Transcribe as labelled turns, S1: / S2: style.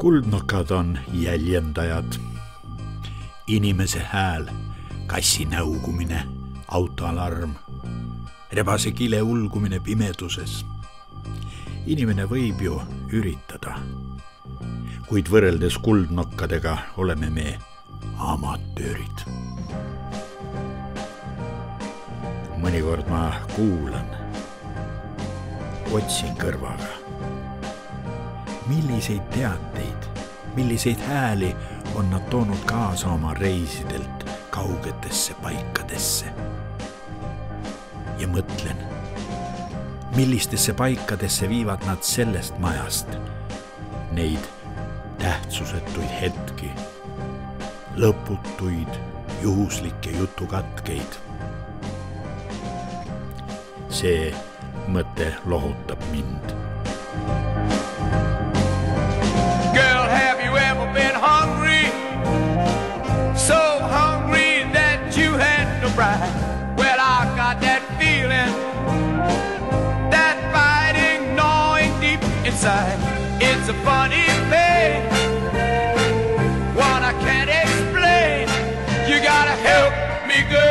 S1: Kuldnokad on jäljendajad. Inimese hääl, kassi näugumine, autoalarm, rebase kile ulgumine pimeduses. Inimene võib ju üritada, kuid võrreldes kuldnokkadega oleme me amatöörid. Mõnikord ma kuulan, otsin kõrvaga. Milliseid teateid, milliseid hääli on nad toonud kaasa oma reisidelt kaugetesse paikadesse. Ja mõtlen, millistesse paikadesse viivad nad sellest majast neid tähtsusetuid hetki, lõputuid juhuslikke jutukatkeid. See mõte lohutab mind.
S2: Girl, have you ever been hungry? So hungry that you had to cry. Well, I got that feeling, that fighting, gnawing deep inside. It's a funny pain, one I can't explain. You gotta help me, girl.